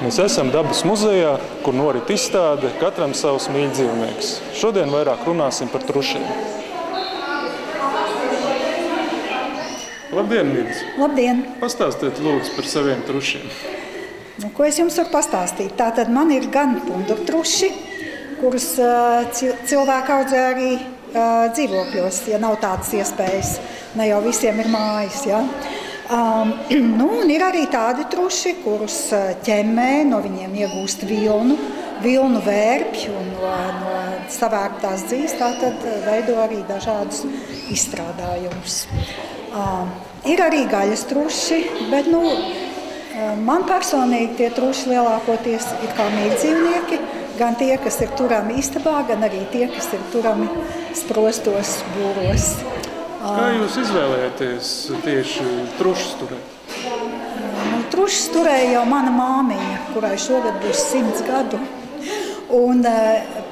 Mēs esam dabas muzejā, kur norit izstāde Katram savs mīļdzīvnieks. Šodien vairāk runāsim par trušiem. Labdien, Mīdz! Labdien! Pastāstiet lūdzu par saviem trušiem. Ko es jums varu pastāstīt? Tātad man ir gan pundurtruši, kurus cilvēki audzē arī dzīvokļos, ja nav tādas iespējas. Ne jau visiem ir mājas, ja? Un ir arī tādi truši, kurus ķemmē, no viņiem iegūst vilnu vērpj un no savērtās dzīves, tātad veido arī dažādus izstrādājumus. Ir arī gaļas truši, bet man personīgi tie truši lielākoties ir kā mīļdzīvnieki, gan tie, kas ir turami istabā, gan arī tie, kas ir turami sprostos būros. Kā jūs izvēlējāties tieši trušus turēt? Trušus turēja jau mana māmiņa, kurai šogad būs 100 gadu. Un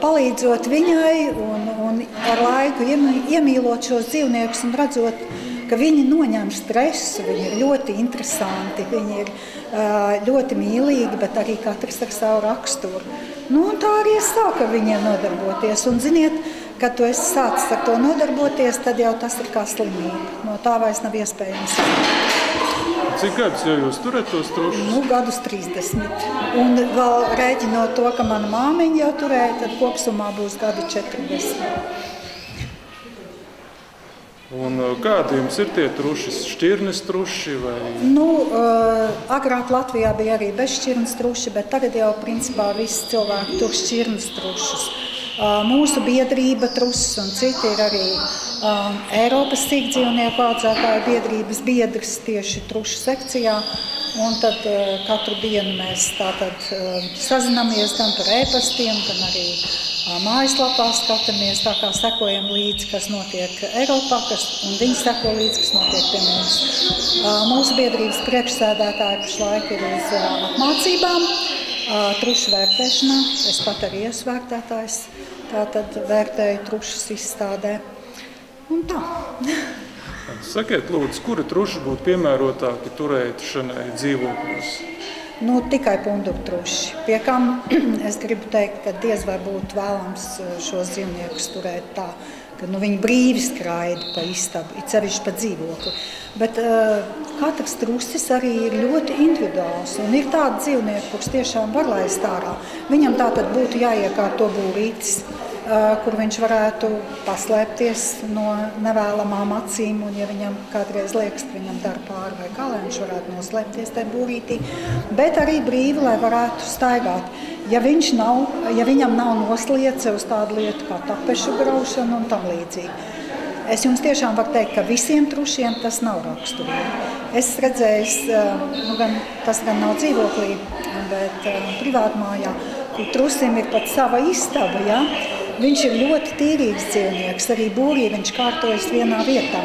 palīdzot viņai un ar laiku iemīlot šos dzīvniekus un redzot, ka viņi noņem stresu, viņi ir ļoti interesanti, viņi ir ļoti mīlīgi, bet arī katrs ar savu raksturu. Un tā arī es sāku ar viņiem nodarboties. Un ziniet, kad tu esi sācis ar to nodarboties, tad jau tas ir kā slimība. No tā vairs nav iespējams. Cik gadus jau jūs turat tos trušus? Gadus 30. Un vēl rēķinot to, ka mana māmiņa jau turēja, tad kopsumā būs gadi 40. Un kādi jums ir tie truši? Šķirnes truši vai? Agrāk Latvijā bija arī bezšķirnes truši, bet tagad jau principā visi cilvēki tur šķirnes trušus. Mūsu biedrība trusis un citi ir arī Eiropas sīkdzīvnieku audzētāju biedrības biedrs tieši trušu sekcijā. Un tad katru dienu mēs tātad sazinamies gan par e-pastiem, gan arī mājaslapā skatāmies, tā kā sekojam līdzi, kas notiek Eiropā, un viņi seko līdzi, kas notiek pie mums. Mūsu biedrības priekšsēdētāji pašlaik ir uz apmācībām, trušu vērtēšanā. Es pat arī esmu vērtētājs, tātad vērtēju trušus izstādē. Un tā. Sakiet, lūdzu, kuri truši būtu piemērotāki turēšanai dzīvokļos? Tikai pundurtruši. Pie kam es gribu teikt, ka diez vai būtu vēlams šos dzīvniekus turēt tā, ka viņi brīvi skraida pa istabu, it sevišķi pa dzīvokli. Bet katrs trusis arī ir ļoti individuāls, un ir tādi dzīvnieki, kurus tiešām var laist ārā. Viņam tātad būtu jāiekārto būrītis, kur viņš varētu paslēpties no nevēlamām acīm, un ja viņam kādreiz liekas, ka viņam dara pāri vai kā, lai viņš varētu noslēpties tajā būrītī, bet arī brīvi, lai varētu staigāt. Ja viņam nav nosliece uz tādu lietu kā tapešu graušana un tam līdzīgi. Es jums tiešām varu teikt, ka visiem trušiem tas nav raksturīgi. Es redzēju, tas gan nav dzīvoklī, bet privātmājā, kur trusim ir pat sava istaba, ja? Viņš ir ļoti tīrīgs dzīvnieks, arī būrī viņš kārtojas vienā vietā.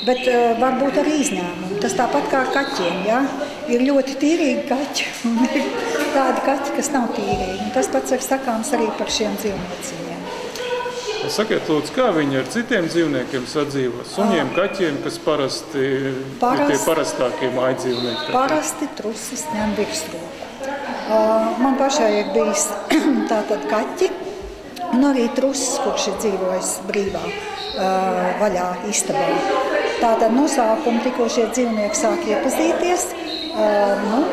Bet varbūt arī izņēmumi. Tas tāpat kā ar kaķiem, ja? Ir ļoti tīrīgi kaķi un ir tādi kaķi, kas nav tīrīgi. Un tas pats ir sakāms arī par šiem dzīvnieciņiem. Sakiet, lūdzu, kā viņi ar citiem dzīvniekiem sadzīvo? Suņiem, kaķiem, kas parasti ir tie parastākie mājdzīvnieki? Parasti trusis ņem virsroku. Man pašai ir bijis tātad kaķi, un arī trusis, kurš ir dzīvojis brīvā vaļā istabā. Tātad no sākuma tikko šie dzīvnieki sāk iepazīties,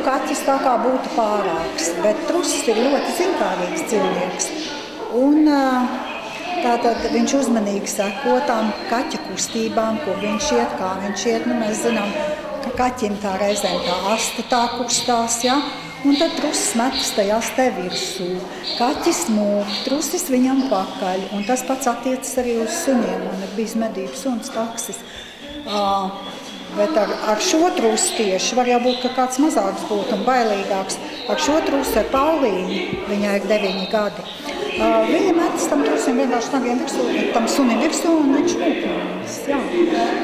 kaķis tā kā būtu pārāks, bet trusis ir ļoti zinkārīgs dzīvnieks. Un tātad viņš uzmanīgi seko tām kaķa kustībām, kur viņš iet, kā viņš iet. Mēs zinām, ka kaķim tā reizēm tā aste tā kustās, ja? Un tad trusis metas tajā astē virsū. Kaķis mūk, trusis viņam pakaļ. Un tas pats attiecas arī uz suņiem. Man ir bijis medības suns taksis. Bet ar šo trusi tieši var jau būt, ka kāds mazāks būtu un bailīgāks. Ar šo trusi ar Paulīni, viņai ir 9 gadi. Viņa metas tam trusim vienkārši nagiem virsū, tam sunim virsū, un viņš mūknās.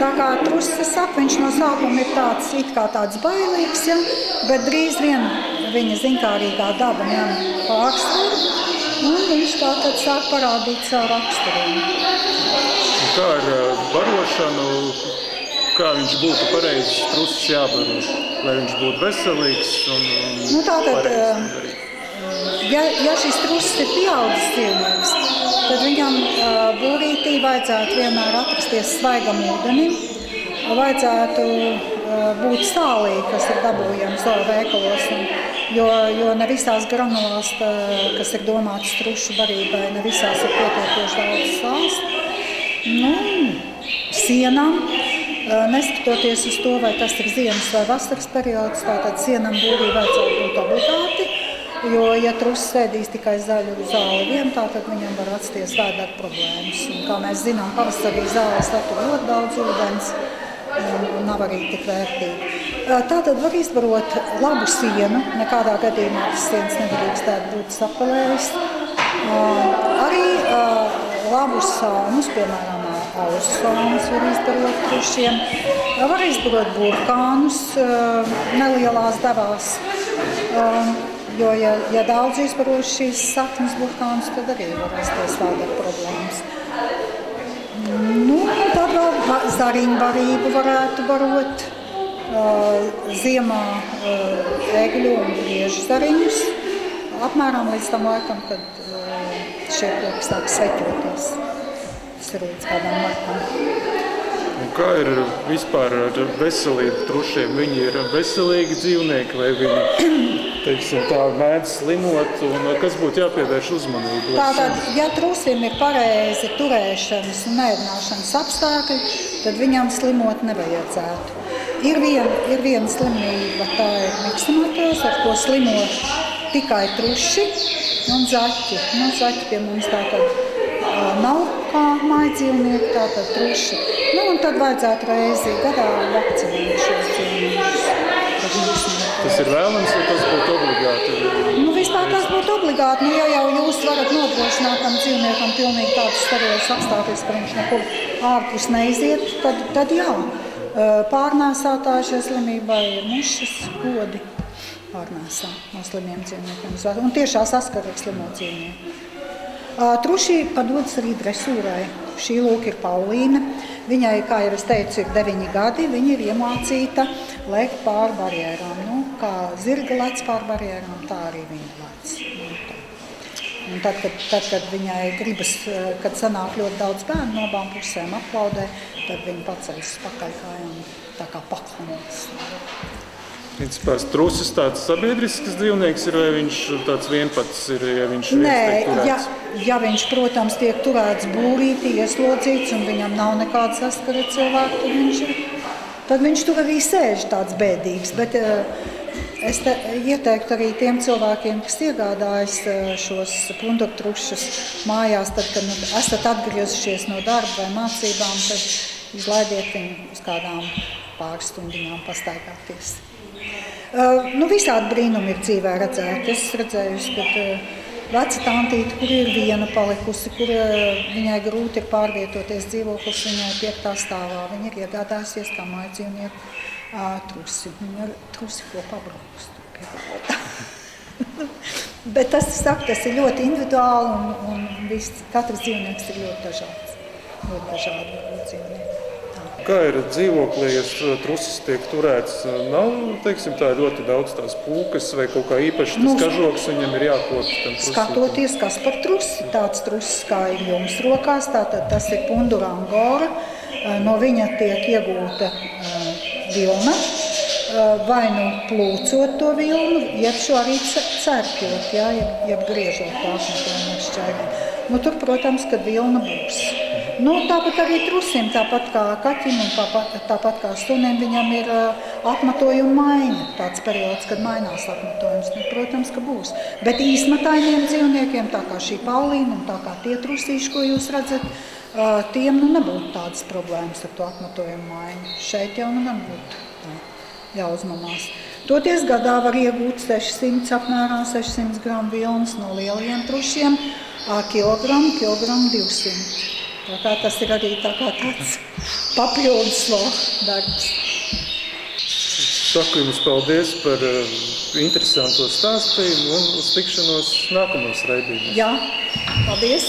Tā kā trusis saka, viņš no sākuma ir tāds, it kā tāds bailīgs, ja? Bet drīz vien viņa zinkārīgā daba ņem pārsvaru, un viņš tātad sāk parādīt savu raksturību. Kā ar barošanu? kā viņš būtu pareizs trusis jābaro, lai viņš būtu veselīgs un pareizs. Ja šis trusis ir pieaudzis dzīvnieks, tad viņam būrītī vajadzētu vienmēr atrasties svaigam ūdenim, vajadzētu būt sālī, kas ir dabūjams veikalos, jo ne visās granulās, kas ir domātas trušu barībai, ne visās ir pietiekoši daudz sāls. Sienām, neskatoties uz to, vai tas ir ziemas vai vasaras periods, tātad sienam būrī vajadzētu būt obligāti, jo, ja trusis ēdīs tikai zaļu zāli vien, tātad viņam var atsties vēdera problēmas. Un, kā mēs zinām, pavasarī zāles satur ļoti daudz ūdens un nav arī tik vērtīgi. Tātad var izbarot labu sienu, nekādā gadījumā tas sienas nedrīkstētu būt sapelējis. Arī labus salmus, piemēram, ausu salmus var izbarot trušiem. Var izbarot burkānus nelielās devās. Jo, ja daudz izbaros šīs saknes burkānus, tad arī var rasties vēdera problēmas. Tad vēl zariņbarību varētu barot. Ziemā egļu un briežu zariņus. Apmēram līdz tam laikam, kad šie koki sāk sveķoties. Tas ir līdz kādam martam. Un kā ir vispār ar veselību trušiem? Viņi ir veselīgi dzīvnieki vai viņi, teiksim, tā mēdz slimot? Un kas būtu jāpievērš uzmanību? Tātad, ja trusim ir pareizi turēšanas un ēdināšanas apstākļi, tad viņam slimot nevajadzētu. Ir viena slimība, tā ir miksinotos, ar ko slimo tikai truši un zaķi. Zaķi pie mums tātad nav kā mājdzīvnieki, tātad truši. Un tad vajadzētu reizi gadā vakcinēt šos dzīvniekus. Tas ir vēlams, vai tas būtu obligāti? Vispār tas būtu obligāti. Ja jau jūs varat nodrošināt tam dzīvniekam pilnīgi tādus sterīlus apstākļus, ka viņš nekur ārpus neiziet, tad jā. Pārnēsātāji šai slimībai ir mušas, godi pārnēsā no slimiem dzīvniekiem. Un tiešā saskarē slimo dzīvnieku. Truši padodas arī dresūrai. Šī lūk ir Paulīna. Viņai, kā jau es teicu, ir 9 gadi. Viņa ir iemācīta lekt pāri barjerām. Kā zirga lec pāri barjerām, tā arī viņa lec. Un tad, kad viņai gribas, kad sanāk ļoti daudz bērnu no abām pusēm aplaudē, tad viņa paceļas pakaļkājām tā kā paklamotas. Trusis tāds sabiedrisks dzīvnieks ir, vai viņš tāds vienpats ir, ja viņš tiek turēts? Ja viņš, protams, tiek turēts būrītī, ieslodzīts un viņam nav nekāda saskara cilvēku, tad viņš tur arī sēž tāds bēdīgs. Bet es ieteiktu arī tiem cilvēkiem, kas iegādājas šos punduktrušus mājās, tad, kad esat atgriezušies no darba vai mācībām, tad izlaidiet viņu uz kādām pāris stundiņām pastaigāties. Visādi brīnumi ir dzīvē redzēti. Es redzējusi, ka veca tantīte, kur ir viena palikusi, kur viņai grūti ir pārvietoties dzīvoklis viņai 5. stāvā. Viņa ir iegādājusies kā mājdzīvnieku trusi. Viņa ir trusi, ko pabrauks. Bet tas ir ļoti individuāli un katrs dzīvnieks ir ļoti dažāds. Ļoti dažādi dzīvnieki. Kā ir dzīvoklī, ja trusis tiek turēts? Nav, teiksim, tā ļoti daudz tās pūkas vai kaut kā īpaši tas kažoks viņam ir jākopj tam trusītam? Skatoties, kas par trusi, tāds trusis kā ir jums rokās, tātad tas ir pundura angora, no viņa tiek iegūta vilna, vai plūcot to vilnu, jeb šo arī cerpjot, jeb griežot pārsmatojam ar šķēri. Tur, protams, kad vilna būs. Tāpat arī trusim, tāpat kā kaķim un tāpat kā sunim, viņam ir apmetojuma maiņa. Tāds periods, kad mainās apmetojums, protams, ka būs. Bet īsmatainiem dzīvniekiem, tā kā šī Paulīna un tā kā tie trusīši, ko jūs redzat, tiem nebūtu tādas problēmas ar to apmetojuma maiņu. Šeit jau nebūtu jāuzmanās. Toties gadā var iegūt apmēram 600 gramu vilnas no lielajiem trušiem, kilogramu 200. Tas ir arī tāds papildus darbs. Saku jums paldies par interesanto stāstījumu un uz tikšanos nākamos raidījumos. Jā, paldies!